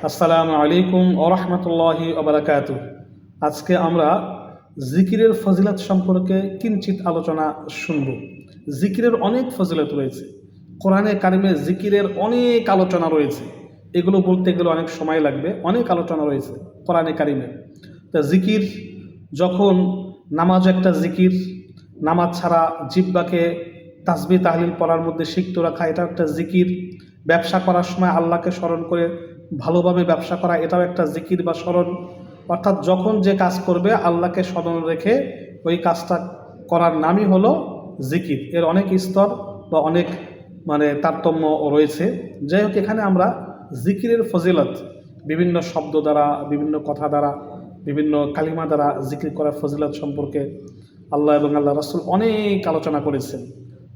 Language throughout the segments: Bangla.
আসসালামু আলাইকুম ওয়া রাহমাতুল্লাহি ওয়া বারাকাতুহু। আজকে আমরা জিকিরের ফজিলত সম্পর্কে কিঞ্চিত আলোচনা শুনব। জিকিরের অনেক ফজিলত রয়েছে, কোরআনে কারিমে জিকিরের অনেক আলোচনা রয়েছে। এগুলো বলতে গেলে অনেক সময় লাগবে, অনেক আলোচনা রয়েছে কোরআনে কারিমে। তা জিকির যখন নামাজ একটা জিকির, নামাজ ছাড়া জিহ্বাকে তাসবিহ তাহলিল পড়ার মধ্যে সিক্ত রাখা এটা একটা জিকির। ব্যবসা করার সময় আল্লাহকে স্মরণ করে ভালোভাবে ব্যবসা করা এটাও একটা জিকির বা স্মরণ। অর্থাৎ যখন যে কাজ করবে আল্লাহকে স্মরণ রেখে ওই কাজটা করার নামই হলো জিকির। এর অনেক স্তর বা অনেক তারতম্য রয়েছে। যাই হোক, এখানে আমরা জিকিরের ফজিলত বিভিন্ন শব্দ দ্বারা, বিভিন্ন কথা দ্বারা, বিভিন্ন কালিমা দ্বারা জিকির করার ফজিলত সম্পর্কে আল্লাহ এবং আল্লাহ রাসূল অনেক আলোচনা করেছেন।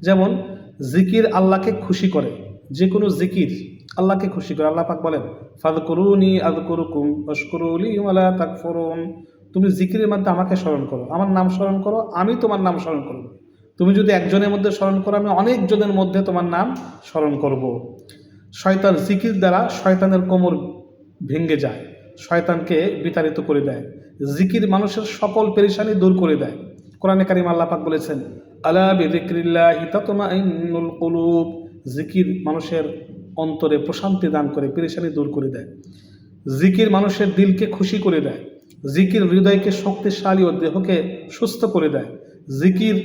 যেমন জিকির আল্লাহকে খুশি করে, যে কোনো জিকির আল্লাহকে খুশি করে। আল্লাহ পাক বলেন, ফাযকুরুনি আযকুরুকুম ওয়াশকুরুলি ওয়া লা তাকফুরুন। তুমি জিকিরের মধ্যে আমাকে স্মরণ করো, আমার নাম স্মরণ করো, আমি তোমার নাম স্মরণ করব। তুমি যদি একজনের মধ্যে স্মরণ করো, আমি অনেকজনের মধ্যে তোমার নাম স্মরণ করব। শয়তান জিকির দ্বারা শয়তানের কোমর ভেঙে যায়, শয়তানকে বিতাড়িত করে দেয়। জিকির মানুষের সকল পেরেশানি দূর করে দেয়। কোরআনে কারিমে আল্লাহ পাক বলেছেন, আলা বিযিকরিল্লাহি তাতমাইন্নুল কুলুব। জিকির মানুষের অন্তরে প্রশান্তি দান করে, পেরেশানি দূর করে দেয়। জিকির মানুষের দিলকে খুশি করে দেয়। জিকির হৃদয়কে শক্তিশালী ও দেহকে সুস্থ করে দেয়। জিকির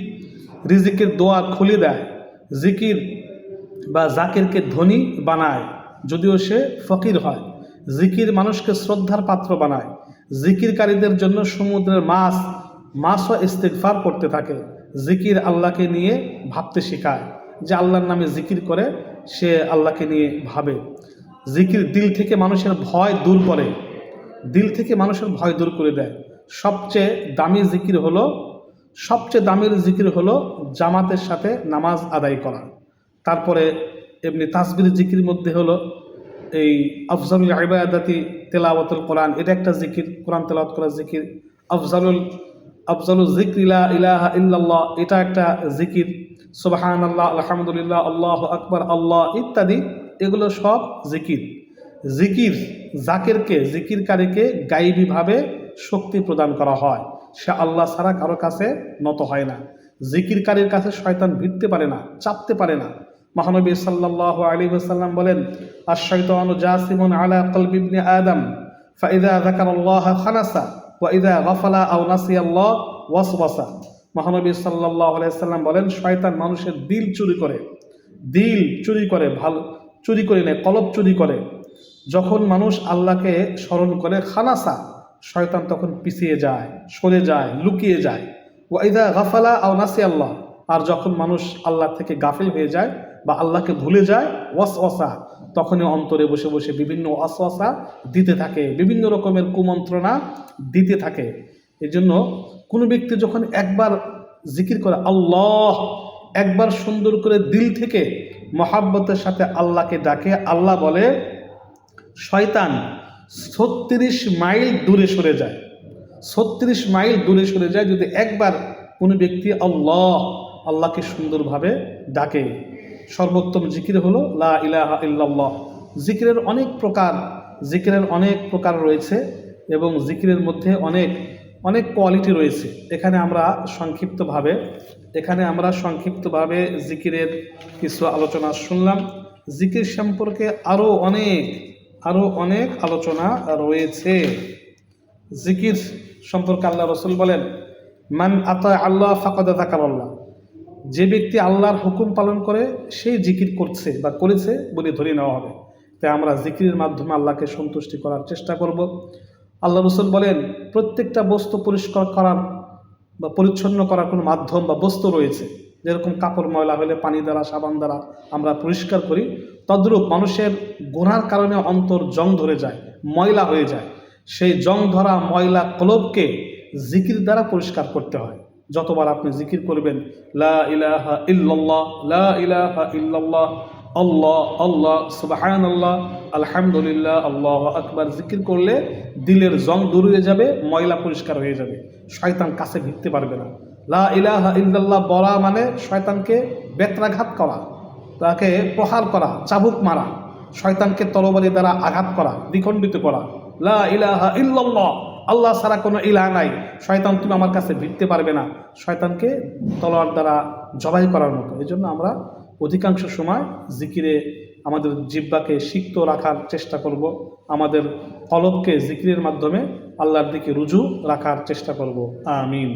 রিজিকের দোয়ার খুলে দেয়। জিকির বা জাকিরকে ধনী বানায় যদিও সে ফকির হয়। জিকির মানুষকে শ্রদ্ধার পাত্র বানায়। জিকিরকারীদের জন্য সমুদ্রের মাছও ইস্তিগফার করতে থাকে। জিকির আল্লাহকে নিয়ে ভাবতে শেখায়, যে আল্লাহর নামে জিকির করে সে আল্লাহকে নিয়ে ভাবে। জিকির দিল থেকে মানুষের ভয় দূর করে, দিল থেকে মানুষের ভয় দূর করে দেয়। সবচেয়ে দামি জিকির হলো জামাতের সাথে নামাজ আদায় করা। তারপরে এমনি তাসবির জিকির মধ্যে হলো এই আফজালুল ইবাদাতি তেলাওয়াতুল কোরআন, এটা একটা জিকির, কোরআন তেলাওয়াত করা জিকির। আফজালুল যিকরি লা ইলাহা ইল্লাল্লাহ, এটা একটা জিকির। সুবহানাল্লাহ, আলহামদুলিল্লাহ, আল্লাহু আকবার, আল্লাহ ইত্যাদি, এগুলো সব জিকির। জিকির জিকিরকারীকে গায়বীভাবে শক্তি প্রদান করা হয়। সে আল্লাহ ছাড়া কারো কাছে নত হয় না। জিকিরকারীর কাছে শয়তান ভিড়তে পারে না, চাপতে পারে না। মহানবী সাল্লাল্লাহু আলাইহি ওয়াসাল্লাম বলেন, আশ-শাইতানু জাসিমুন আলা কলবি ইবনে আদম ফাইযা যাকারাল্লাহ খানাসা ওয়া ইযা গাফালা আও নাসিয়াল্লাহ ওয়াসওয়াসা। মহানবী সাল্লাল্লাহু আলাইহি ওয়াসাল্লাম বলেন, শয়তান মানুষের দিল চুরি করে, চুরি করে নেয়, কলব চুরি করে। যখন মানুষ আল্লাহকে স্মরণ করে খানাসা, শয়তান তখন পিছিয়ে যায়, সরে যায়, লুকিয়ে যায়। ওয়া ইযা গাফালা আও নাসিয়াল্লাহ, আর যখন মানুষ আল্লাহ থেকে গাফিল হয়ে যায় বা আল্লাহকে ভুলে যায়, ওয়াসওয়াসা, তখনই অন্তরে বসে বসে বিভিন্ন ওয়াসওয়াসা দিতে থাকে, বিভিন্ন রকমের কুমন্ত্রণা দিতে থাকে। এজন্য কোনো ব্যক্তি যখন একবার জিকির করে আল্লাহ, একবার সুন্দর করে দিল থেকে মহাব্বতের সাথে আল্লাহকে ডাকে, আল্লাহ বলে শয়তান 36 মাইল দূরে সরে যায়। 36 মাইল দূরে সরে যায় যদি একবার কোনো ব্যক্তি আল্লাহকে সুন্দরভাবে ডাকে। সর্বোত্তম জিকির হলো লা ইলাহা ইল্লাল্লাহ। জিকিরের অনেক প্রকার রয়েছে এবং জিকিরের মধ্যে অনেক কোয়ালিটি রয়েছে। এখানে আমরা সংক্ষিপ্তভাবে জিকিরের কিছু আলোচনা শুনলাম। জিকির সম্পর্কে আরও অনেক আলোচনা রয়েছে। জিকির সম্পর্কে আল্লাহ রাসূল বলেন, মান আতা আল্লাহ ফাকাদ যাকারাল্লাহ। যে ব্যক্তি আল্লাহর হুকুম পালন করে সেই জিকির করছে বা করেছে বলে ধরে নেওয়া হবে। তাই আমরা জিকিরের মাধ্যমে আল্লাহকে সন্তুষ্টি করার চেষ্টা করব। আল্লাহ রাসূল বলেন, প্রত্যেকটা বস্তু পরিষ্কার করার বা পরিচ্ছন্ন করার কোনো মাধ্যম বা বস্তু রয়েছে। যেরকম কাপড় ময়লা হলে পানি দ্বারা, সাবান দ্বারা আমরা পরিষ্কার করি, তদ্রূপ মানুষের গুনার কারণে অন্তর জং ধরে যায়, ময়লা হয়ে যায়। সেই জং ধরা ময়লা কলবকে জিকির দ্বারা পরিষ্কার করতে হয়। যতবার আপনি জিকির করবেন লা ইলাহা ইল্লাল্লাহ, লা ইলাহা ইল্লাল্লাহ, আল্লাহ আল্লাহ, সুবহানাল্লাহ, আলহামদুলিল্লাহ, আল্লাহু আকবার, জিকির করলে দিলের জং দূর হয়ে যাবে, ময়লা পরিষ্কার হয়ে যাবে, শয়তান কাছে ভিড়তে পারবে না। লা ইলাহা ইল্লাল্লাহ বলা মানে শয়তানকে বেত্রাঘাত করা, তাকে প্রহার করা, চাবুক মারা। শয়তানকে তরবারি দ্বারা আঘাত করা, দ্বিখণ্ডিত করা। লা ইলাহা ইল্লাল্লাহ, আল্লাহ ছাড়া কোনো ইলাহ নাই, শয়তান তুমি আমার কাছে ভিড়তে পারবে না, শয়তানকে তলোয়ার দ্বারা জবাই করার মতো। এই জন্য আমরা অধিকাংশ সময় জিকিরে আমাদের জিহ্বাকে সিক্ত রাখার চেষ্টা করব, আমাদের কলবকে জিকিরের মাধ্যমে আল্লাহর দিকে রুজু রাখার চেষ্টা করব। আমিন।